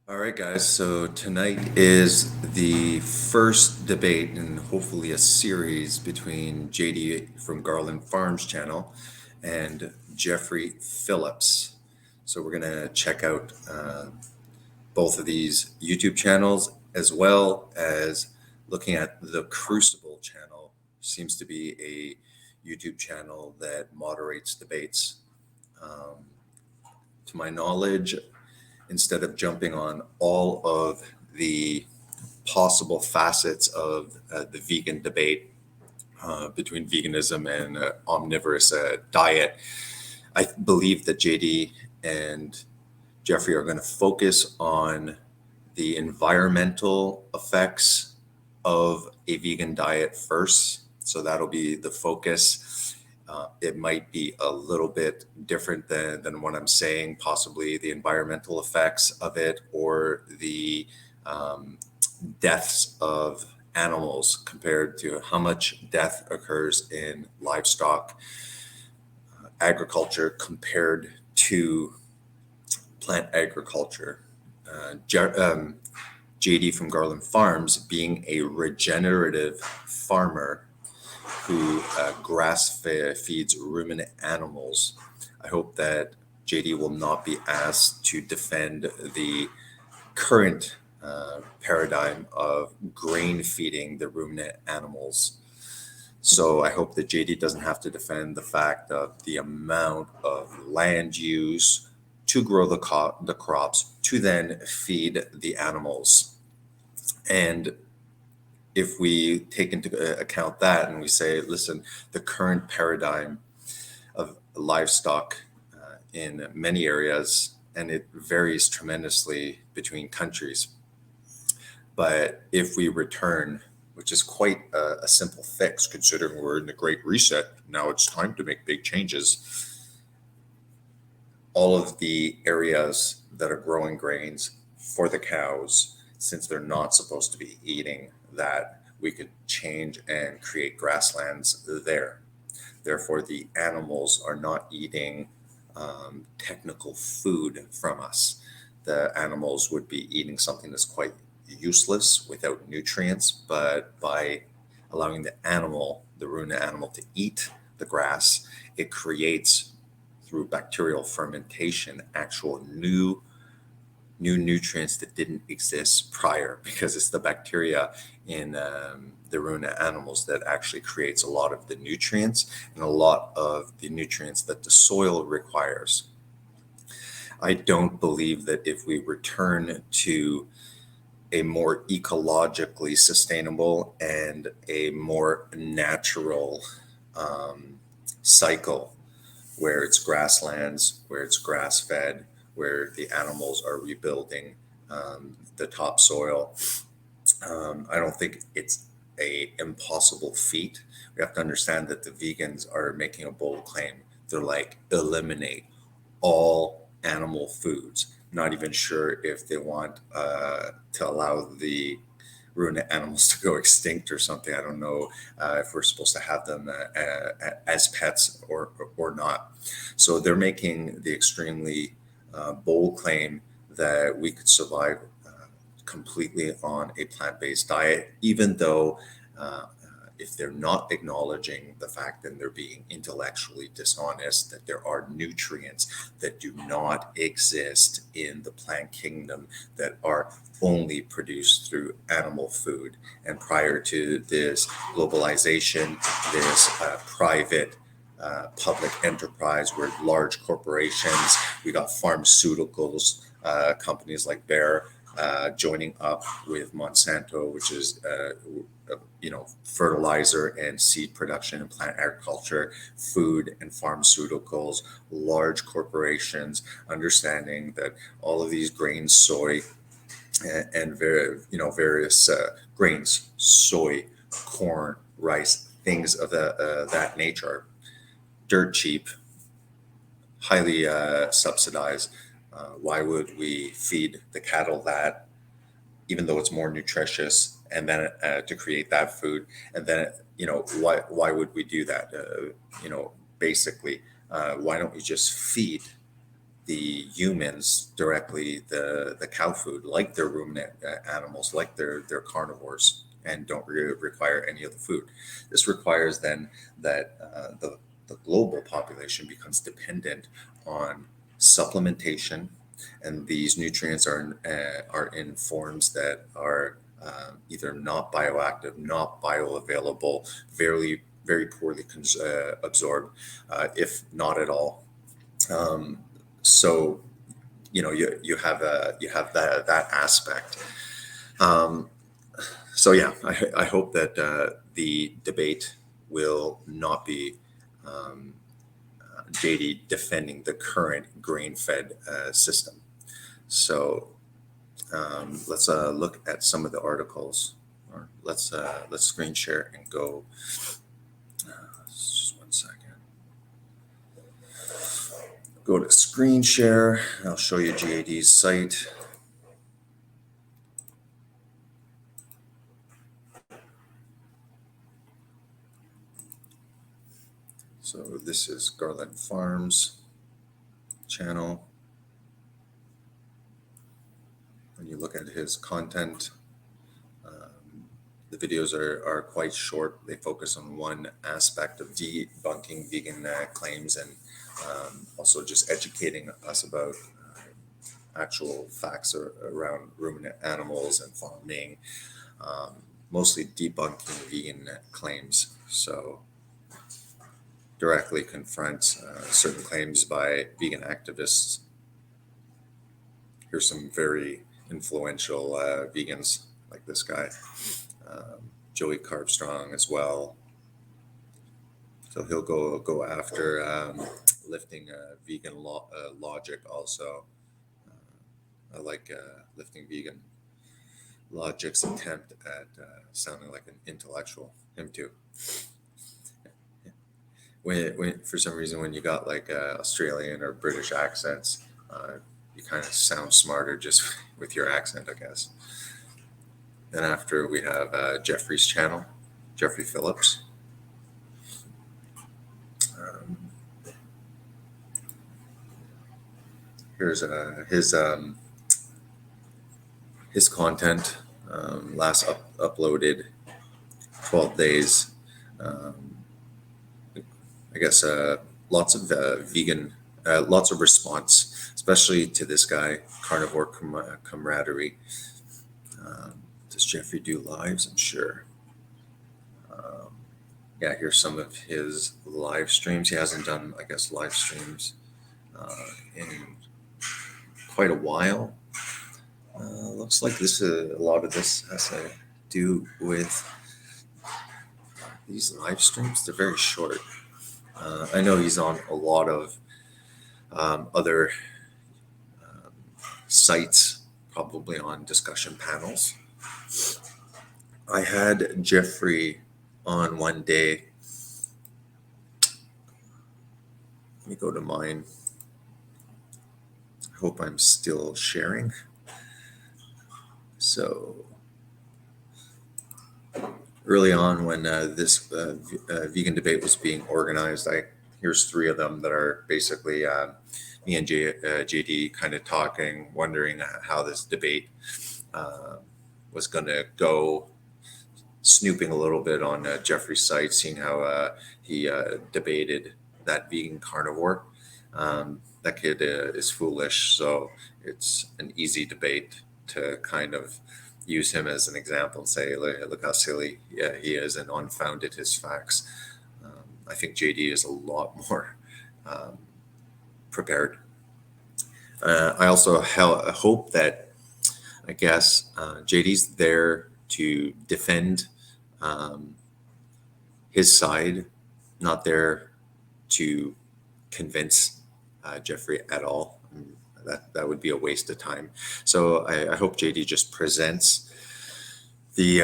All right, guys. So tonight is the first debate and hopefully a series between JD from Garland Farms channel and Jeffrey Phillips. So we're going to check out both of these YouTube channels as well as looking at the Crucible channel. Seems to be a YouTube channel that moderates debates. Um, to my knowledge, instead of jumping on all of the possible facets of the vegan debate between veganism and omnivorous diet, I believe that JD and Jeffrey are going to focus on the environmental effects of a vegan diet first. So that'll be the focus. It might be a little bit different than what I'm saying, possibly the environmental effects of it or the um, deaths of animals compared to how much death occurs in livestock agriculture compared to plant agriculture. JD from Garland Farms, being a regenerative farmer who feeds ruminant animals, I hope that JD will not be asked to defend the current paradigm of grain feeding the ruminant animals. So I hope that JD doesn't have to defend the fact of the amount of land use to grow the crops to then feed the animals. And if we take into account that and we say, listen, the current paradigm of livestock in many areas, and it varies tremendously between countries. But if we return, which is quite a simple fix considering we're in the Great Reset, now it's time to make big changes. All of the areas that are growing grains for the cows, since they're not supposed to be eating that, we could change and create grasslands there. Therefore, the animals are not eating technical food from us. The animals would be eating something that's quite useless without nutrients, but by allowing the ruminant animal, to eat the grass, it creates through bacterial fermentation actual new nutrients that didn't exist prior, because it's the bacteria in the ruminant animals that actually creates a lot of the nutrients and a lot of the nutrients that the soil requires. I don't believe that if we return to a more ecologically sustainable and a more natural um, cycle where it's grasslands, where it's grass fed, where the animals are rebuilding the topsoil. I don't think it's a impossible feat. We have to understand that the vegans are making a bold claim. They're like, eliminate all animal foods. Not even sure if they want to allow the ruminant animals to go extinct or something. I don't know if we're supposed to have them as pets or not. So they're making the extremely bold claim that we could survive completely on a plant-based diet, even though if they're not acknowledging the fact that they're being intellectually dishonest, that there are nutrients that do not exist in the plant kingdom that are only produced through animal food. And prior to this globalization, this private public enterprise where large corporations, we got pharmaceuticals, companies like Bayer joining up with Monsanto, which is fertilizer and seed production and plant agriculture, food and pharmaceuticals, large corporations, understanding that all of these grains, soy, and various grains, soy, corn, rice, things of that nature are dirt cheap, highly subsidized. Why would we feed the cattle that, even though it's more nutritious, and then to create that food, and then why would we do that? Basically, why don't we just feed the humans directly the cow food, like their ruminant animals, like they're carnivores, and don't require any of the food. This requires then that the global population becomes dependent on supplementation, and these nutrients are in forms that are either not bioactive, not bioavailable, very poorly absorbed, if not at all. Um, so you have that aspect. Um, so yeah, I hope that the debate will not be JD defending the current grain-fed system. So let's look at some of the articles, or let's screen share and go. Just one second. Go to screen share. I'll show you GAD's site. So this is Garland Farms channel. When you look at his content, the videos are quite short. They focus on one aspect of debunking vegan claims, and also just educating us about actual facts around ruminant animals and farming, mostly debunking vegan claims. So directly confronts certain claims by vegan activists. Here's some very influential vegans like this guy, Joey Carbstrong as well. So he'll go after lifting vegan logic also. I like lifting vegan logic's attempt at sounding like an intellectual. Him too. When for some reason when you got like Australian or British accents, you kind of sound smarter just with your accent, I guess. Then after we have Jeffrey's channel, Jeffrey Phillips. Here's his content, last uploaded 12 days. I guess lots of vegan, lots of response, especially to this guy, Carnivore Camaraderie. Does Jeffrey do lives? I'm sure. Yeah, here's some of his live streams. He hasn't done, I guess, live streams in quite a while. Looks like a lot of this has to do with these live streams. They're very short. I know he's on a lot of other sites, probably on discussion panels. I had Jeffrey on one day. Let me go to mine. I hope I'm still sharing. So early on when this vegan debate was being organized, here's three of them that are basically me and JD kind of talking, wondering how this debate was going to go, snooping a little bit on Jeffrey's site, seeing how he debated that vegan carnivore. That kid is foolish, so it's an easy debate to kind of use him as an example and say, look how silly he is and unfounded his facts. I think JD is a lot more prepared. I also hope that, I guess, JD's there to defend his side, not there to convince Jeffrey at all. That would be a waste of time. So I hope JD just presents the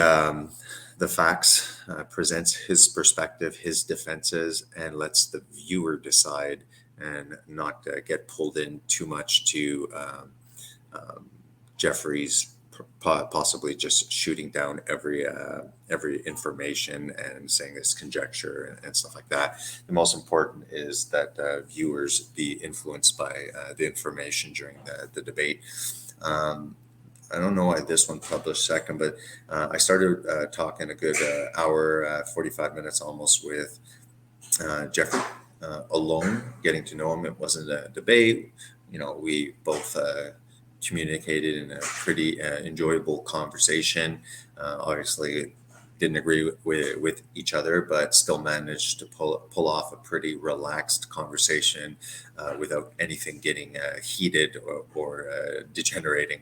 facts, presents his perspective, his defenses, and lets the viewer decide, and not get pulled in too much to Jeffrey's possibly just shooting down every information and saying it's conjecture and stuff like that. The most important is that viewers be influenced by the information during the debate. Um, I don't know why this one published second, but I started talking a good hour, 45 minutes almost with Jeffrey alone, getting to know him. It wasn't a debate. We both communicated in a pretty enjoyable conversation. Obviously, didn't agree with each other, but still managed to pull off a pretty relaxed conversation without anything getting heated or degenerating.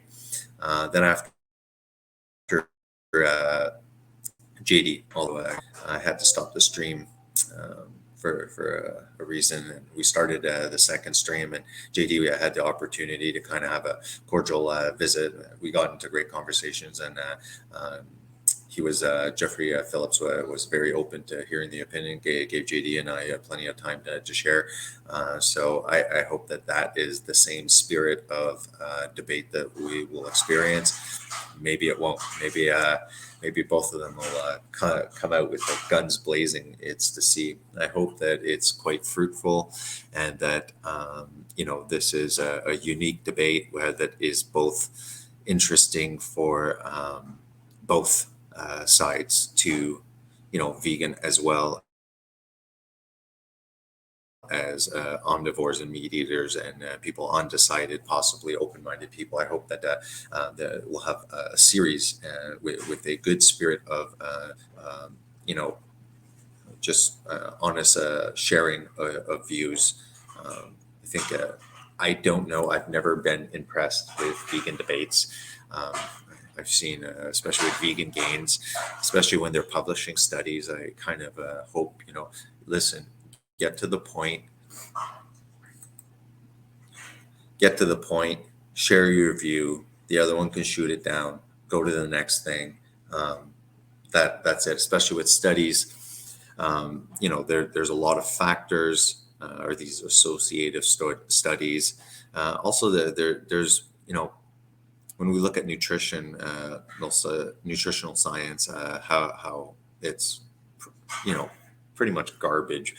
Then after uh, JD, although I had to stop the stream for a reason, and we started the second stream, and JD, we had the opportunity to kind of have a cordial visit. We got into great conversations, and he was Jeffrey Phillips was very open to hearing the opinion, gave JD and I plenty of time to share. So I hope that is the same spirit of debate that we will experience. Maybe it won't. Maybe both of them will come out with the guns blazing. It's to see. I hope that it's quite fruitful, and that this is a unique debate that is both interesting for both sides, to vegan as well as omnivores and meat eaters, and people undecided, possibly open-minded people. I hope that we'll have a series with a good spirit of just honest sharing of views. I think I don't know. I've never been impressed with vegan debates. I've seen, especially with Vegan Gains, especially when they're publishing studies, I kind of hope, listen, get to the point, share your view. The other one can shoot it down, go to the next thing. That's it, especially with studies. There's a lot of factors, or these associative studies. Also, there's when we look at nutrition, nutritional science, how it's pretty much garbage.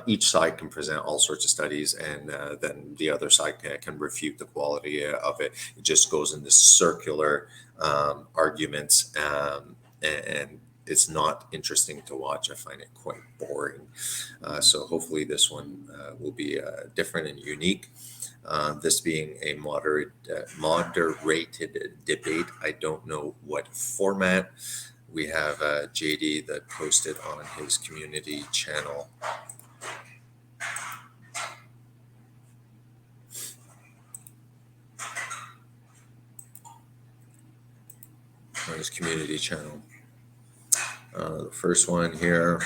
Each side can present all sorts of studies, and then the other side can refute the quality of it. It just goes into circular arguments, and it's not interesting to watch. I find it quite boring. So hopefully this one will be different and unique. This being a moderated debate, I don't know what format. We have JD that posted on his community channel. On his community channel. The first one here.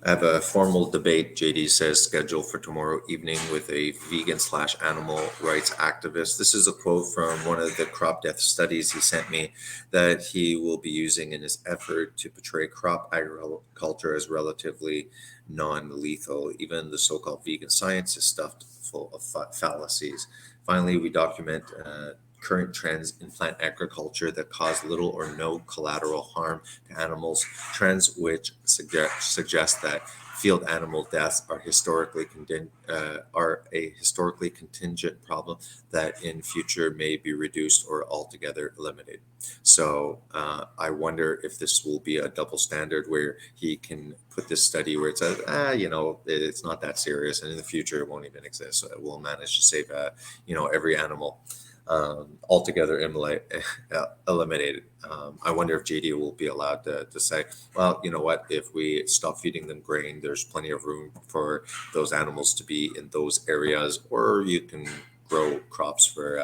I have a formal debate, JD says, scheduled for tomorrow evening with a vegan/animal rights activist. This is a quote from one of the crop death studies he sent me that he will be using in his effort to portray crop agriculture as relatively non-lethal. Even the so-called vegan science is stuffed full of fallacies. Finally, we document current trends in plant agriculture that cause little or no collateral harm to animals, trends which suggest that field animal deaths are a historically contingent problem that in future may be reduced or altogether eliminated. So I wonder if this will be a double standard where he can put this study where it says, it's not that serious, and in the future it won't even exist. So we'll manage to save, every animal altogether eliminated. I wonder if JD will be allowed to say, well, you know what, if we stop feeding them grain, there's plenty of room for those animals to be in those areas, or you can grow crops for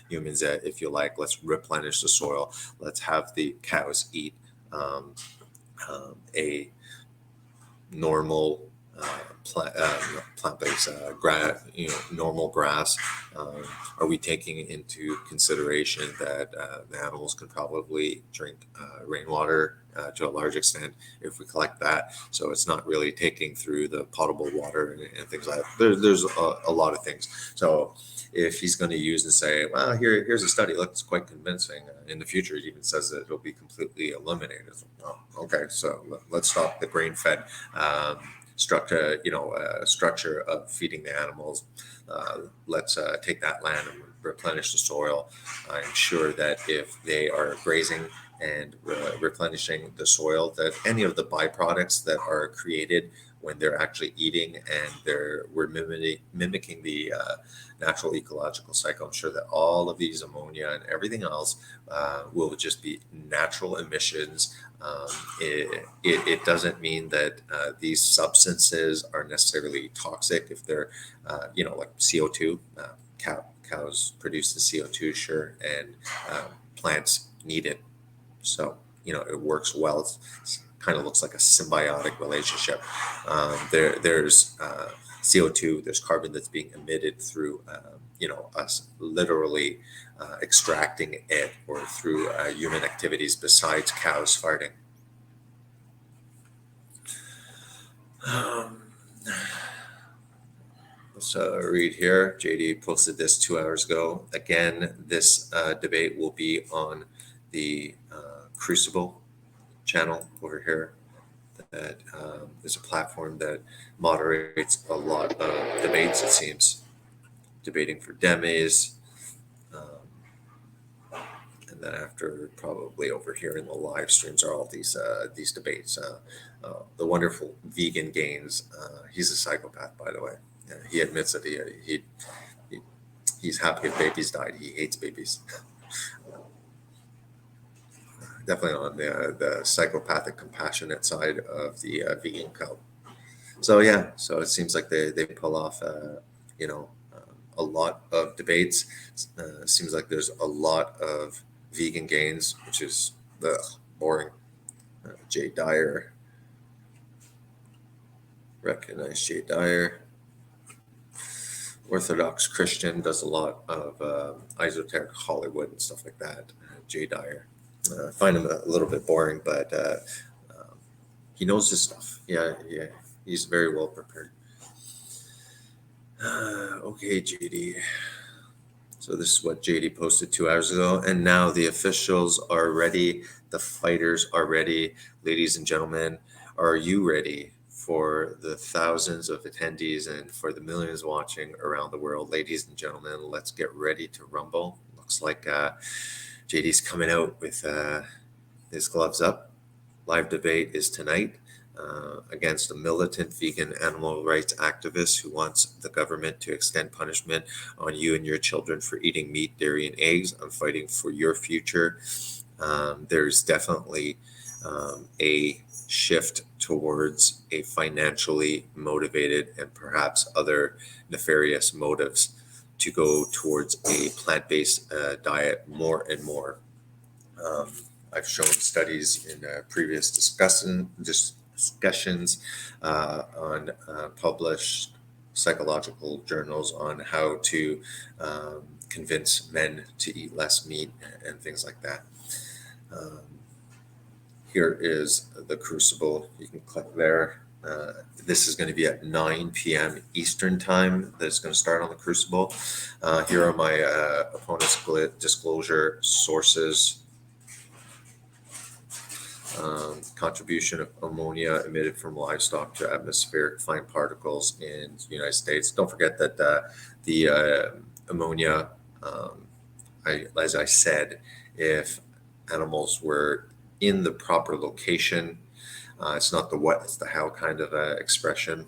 humans if you like. Let's replenish the soil. Let's have the cows eat a normal plant-based normal grass? Are we taking into consideration that the animals can probably drink rainwater to a large extent if we collect that? So it's not really taking through the potable water and things like that. There's a lot of things. So if he's going to use and say, well, here's a study, look, it's quite convincing. In the future, he even says that it'll be completely eliminated. Oh, okay, so let's stop the grain-fed structure of feeding the animals. Let's take that land and replenish the soil. Ensure that if they are grazing and replenishing the soil, that any of the byproducts that are created when they're actually eating and we're mimicking the natural ecological cycle. I'm sure that all of these ammonia and everything else will just be natural emissions. It doesn't mean that these substances are necessarily toxic if they're, like CO2. Cows produce the CO2, sure, and plants need it. So, it works well. It's kind of looks like a symbiotic relationship. There's CO2, there's carbon that's being emitted through, us literally extracting it or through human activities besides cows farting. Let's read here. JD posted this 2 hours ago. Again, this debate will be on the Crucible channel over here. That is a platform that moderates a lot of debates, it seems. Debating for Demis. And then after, probably over here in the live streams, are all these debates. The wonderful Vegan Gains. He's a psychopath, by the way. He admits that he's happy if babies died. He hates babies. Definitely on the psychopathic, compassionate side of the vegan cult. So yeah, so it seems like they pull off, a lot of debates. Seems like there's a lot of vegan gains, which is boring. Jay Dyer. Recognize Jay Dyer. Orthodox Christian, does a lot of esoteric Hollywood and stuff like that. Jay Dyer. I find him a little bit boring, but he knows his stuff. Yeah, he's very well prepared. Okay, JD. So this is what JD posted 2 hours ago, and now the officials are ready. The fighters are ready. Ladies and gentlemen, are you ready for the thousands of attendees and for the millions watching around the world? Ladies and gentlemen, let's get ready to rumble. Looks like JD's coming out with his gloves up. Live debate is tonight against a militant vegan animal rights activist who wants the government to extend punishment on you and your children for eating meat, dairy, and eggs. I'm fighting for your future. There's definitely a shift towards a financially motivated and perhaps other nefarious motives to go towards a plant-based diet more and more. I've shown studies in previous discussions on published psychological journals on how to convince men to eat less meat and things like that. Here is the Crucible. You can click there. This is going to be at 9 p.m. Eastern time. That's going to start on the Crucible. Here are my opponent's disclosure sources. Contribution of ammonia emitted from livestock to atmospheric fine particles in the United States. Don't forget that the ammonia, as I said, if animals were in the proper location, it's not the what, it's the how kind of expression.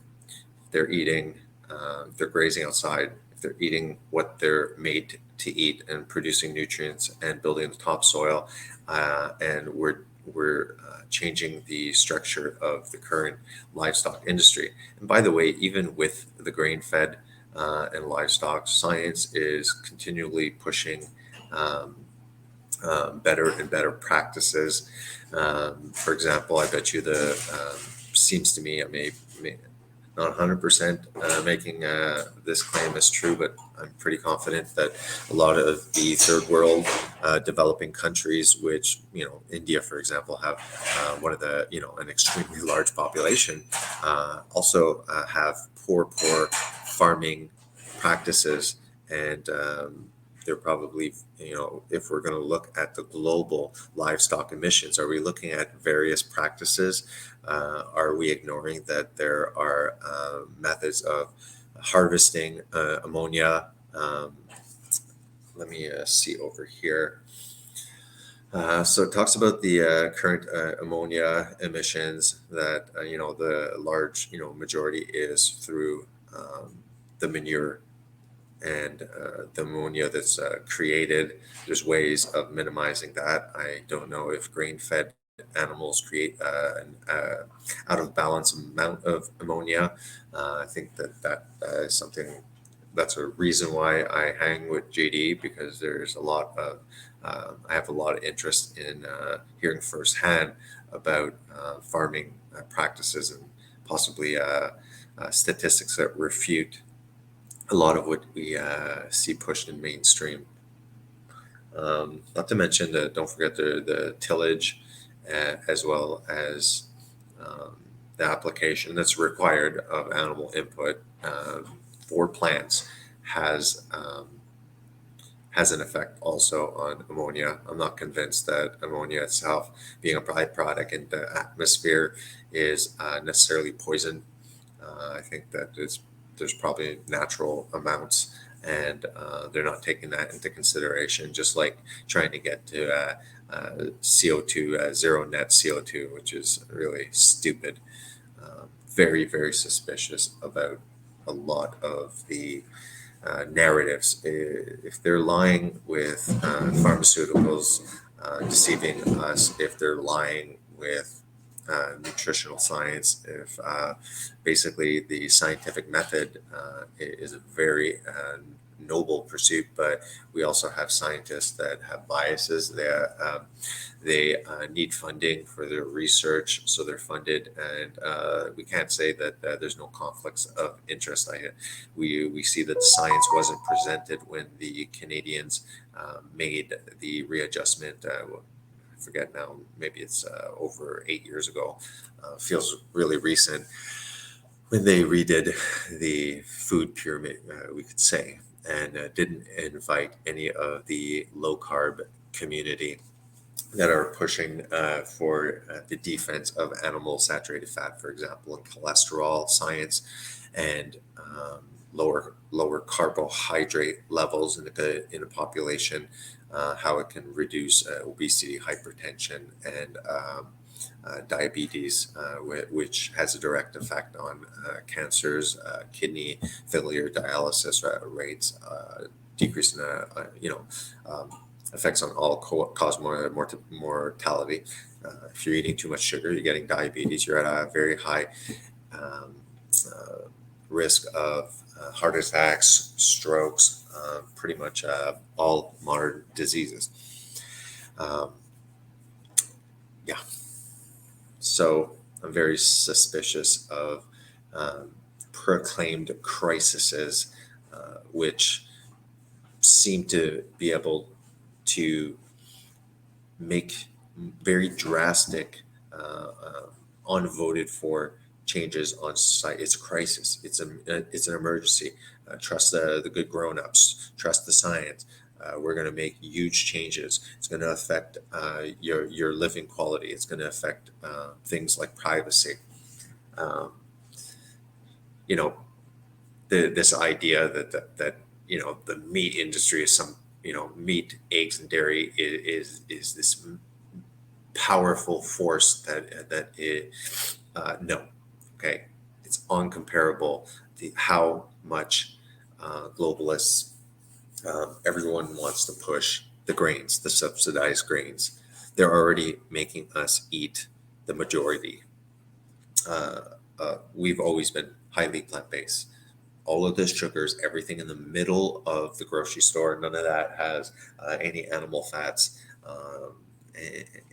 They're eating, they're grazing outside, if they're eating what they're made to eat and producing nutrients and building the topsoil, and we're changing the structure of the current livestock industry. And by the way, even with the grain-fed and livestock, science is continually pushing better and better practices. For example, I bet you seems to me, I may not 100% making this claim as true, but I'm pretty confident that a lot of the third world developing countries, which, India, for example, have one of the, an extremely large population, also have poor farming practices. And they're probably, if we're going to look at the global livestock emissions, are we looking at various practices? Are we ignoring that there are methods of harvesting ammonia? Let me see over here. So it talks about the current ammonia emissions that, the large, majority is through the manure and the ammonia that's created. There's ways of minimizing that. I don't know if grain-fed animals create an out of balance amount of ammonia. I think that is something that's a reason why I hang with JD, because there's a lot of I have a lot of interest in hearing firsthand about farming practices and possibly statistics that refute a lot of what we see pushed in mainstream. Not to mention that, don't forget the tillage, as well as um, the application that's required of animal input for plants has has an effect also on ammonia. I'm not convinced that ammonia itself, being a byproduct in the atmosphere, is necessarily poison. I think that there's probably natural amounts, and they're not taking that into consideration. Just like trying to get to CO2, zero net CO2, which is really stupid. Very suspicious about a lot of the narratives. If they're lying with pharmaceuticals, deceiving us, if they're lying with nutritional science, if basically the scientific method is a very noble pursuit, but we also have scientists that have biases. They need funding for their research, so they're funded, and we can't say that there's no conflicts of interest. We see that science wasn't presented when the Canadians made the readjustment. I forget now, maybe it's over 8 years ago. Feels really recent, when they redid the food pyramid, we could say, and didn't invite any of the low carb community that are pushing for the defense of animal saturated fat, for example, and cholesterol science, and lower carbohydrate levels in the population, how it can reduce obesity, hypertension, and diabetes, which has a direct effect on cancers, kidney failure, dialysis rates, decrease in um, effects on all cause mortality. If you're eating too much sugar, you're getting diabetes. You're at a very high um, uh, risk of heart attacks, strokes, pretty much all modern diseases. Um, yeah, so I'm very suspicious of um, proclaimed crises, which seem to be able to make very drastic, unvoted for changes on society. It's a crisis. It's an emergency. Trust the good grown-ups. Trust the science. We're going to make huge changes. It's going to affect your living quality. It's going to affect things like privacy. Um, you know, this idea that the meat industry is some, meat, eggs, and dairy is this powerful force that it no, okay, it's uncomparable. How much globalists, everyone wants to push the grains, the subsidized grains. They're already making us eat the majority. uh, we've always been highly plant-based. All of the sugars, everything in the middle of the grocery store, none of that has any animal fats,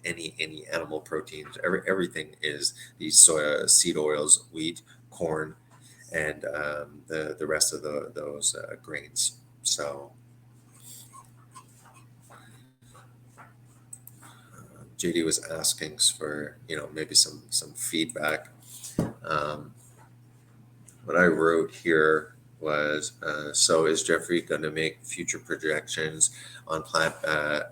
any animal proteins. Everything is these soya, seed oils, wheat, corn, and the rest of those grains. So JD was asking for, maybe some feedback. Um, what I wrote here was, so is Jeffrey going to make future projections on plant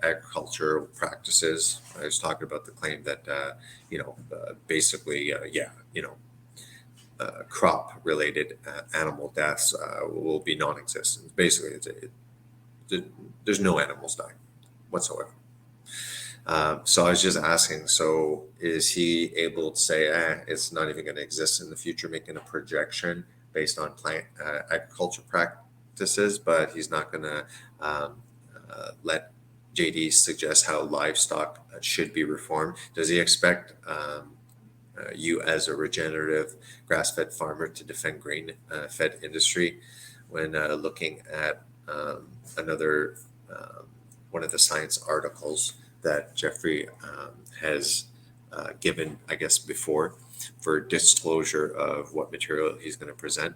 agricultural practices? I was talking about the claim that, basically, crop related animal deaths will be non-existent. Basically, there's no animals dying whatsoever. So I was just asking, so is he able to say, it's not even going to exist in the future, making a projection based on plant agriculture practices, but he's not going to let JD suggest how livestock should be reformed? Does he expect you as a regenerative grass-fed farmer to defend grain-fed industry when looking at another one of the science articles that Jeffrey has given, I guess, before for disclosure of what material he's going to present?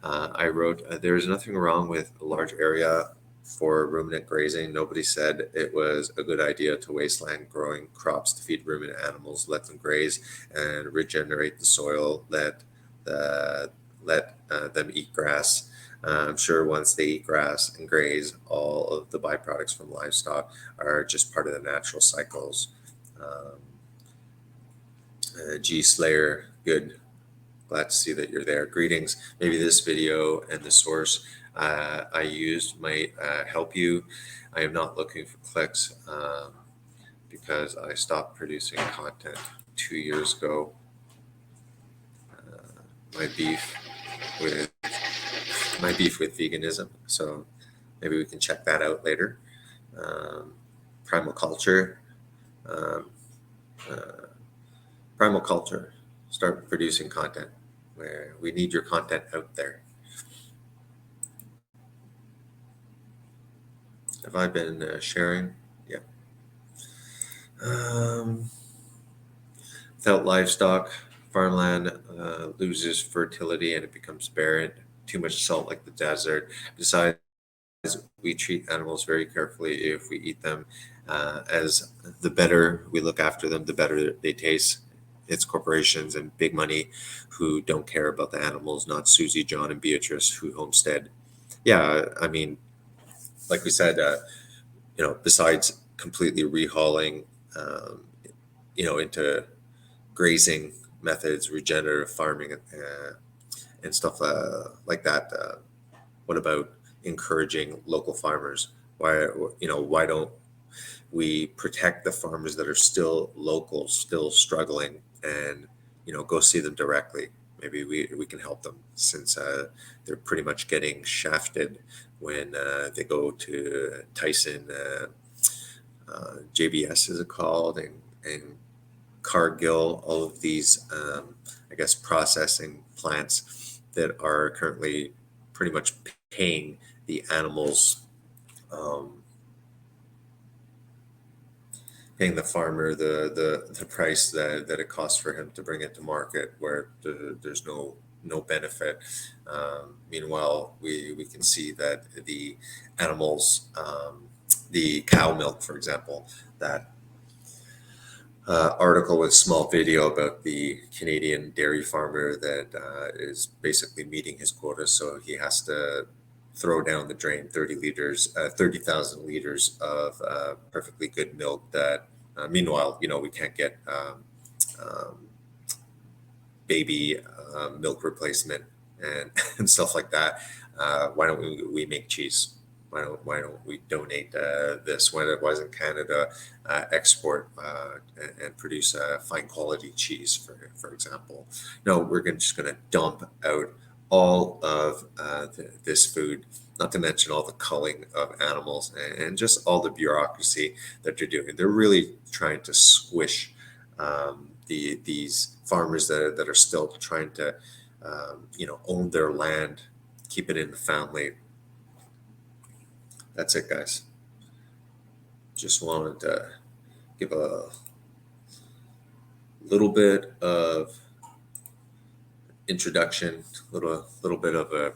I wrote, there is nothing wrong with a large area for ruminant grazing. Nobody said it was a good idea to wasteland growing crops to feed ruminant animals. Let them graze and regenerate the soil. Let them eat grass. I'm sure once they eat grass and graze, all of the byproducts from livestock are just part of the natural cycles. G Slayer, good. Glad to see that you're there. Greetings. Maybe this video and the source I used might help you. I am not looking for clicks because I stopped producing content 2 years ago. My beef with veganism. So maybe we can check that out later. Primal culture. Primal culture. Start producing content. Where we need your content out there. Have I been sharing? Yeah. Without livestock, farmland loses fertility and it becomes barren. Too much salt like the desert. Besides, we treat animals very carefully if we eat them. As the better we look after them, the better they taste. It's corporations and big money who don't care about the animals, not Susie, John, and Beatrice who homestead. Yeah, I mean, like we said, besides completely rehauling, into grazing methods, regenerative farming, and stuff like that. What about encouraging local farmers? Why don't we protect the farmers that are still local, still struggling, and go see them directly? Maybe we can help them, since they're pretty much getting shafted when they go to Tyson, JBS is it called, and Cargill, all of these, I guess, processing plants that are currently pretty much paying the animals, paying the farmer the price that it costs for him to bring it to market, where there's no benefit. Meanwhile, we can see that the animals, the cow milk, for example, that article with small video about the Canadian dairy farmer that is basically meeting his quota, so he has to throw down the drain 30,000 liters of perfectly good milk. That meanwhile, we can't get um, baby milk replacement and and stuff like that. Why don't we make cheese? Why don't we donate this? Why doesn't Canada export and produce fine quality cheese, for example? No, we're just going to dump out all of this food, not to mention all the culling of animals and just all the bureaucracy that they're doing. They're really trying to squish these farmers that are still trying to own their land, keep it in the family. That's it, guys. Just wanted to give a little bit of introduction, little bit of a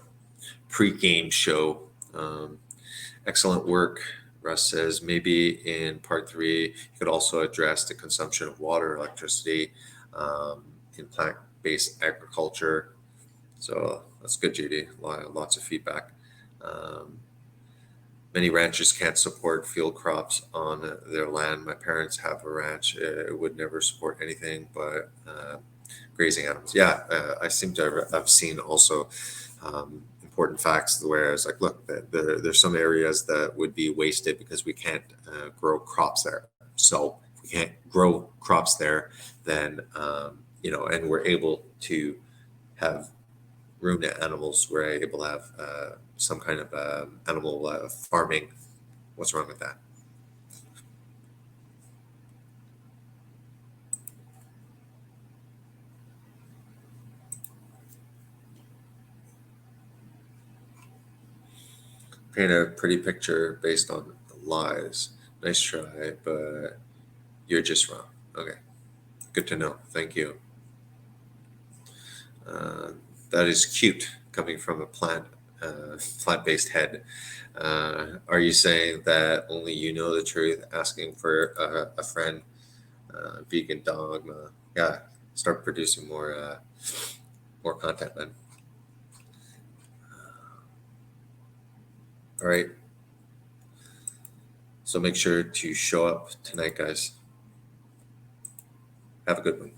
pre-game show. Excellent work. Russ says maybe in part three, you could also address the consumption of water, electricity, in plant-based agriculture. So that's good, JD. Lots of feedback. Um, Many ranchers can't support field crops on their land. My parents have a ranch. It would never support anything but grazing animals. Yeah, I seem to have seen also important facts where it's like, look, there's some areas that would be wasted because we can't grow crops there. So if we can't grow crops there, then and we're able to have ruminant animals. We're able to have some kind of animal farming. What's wrong with that? Paint a pretty picture based on lies. Nice try, but you're just wrong. Okay, good to know. Thank you. Uh, that is cute coming from a plant-based head. Are you saying that only you know the truth? Asking for a friend, vegan dogma. Yeah, start producing more content, then. All right. So make sure to show up tonight, guys. Have a good one.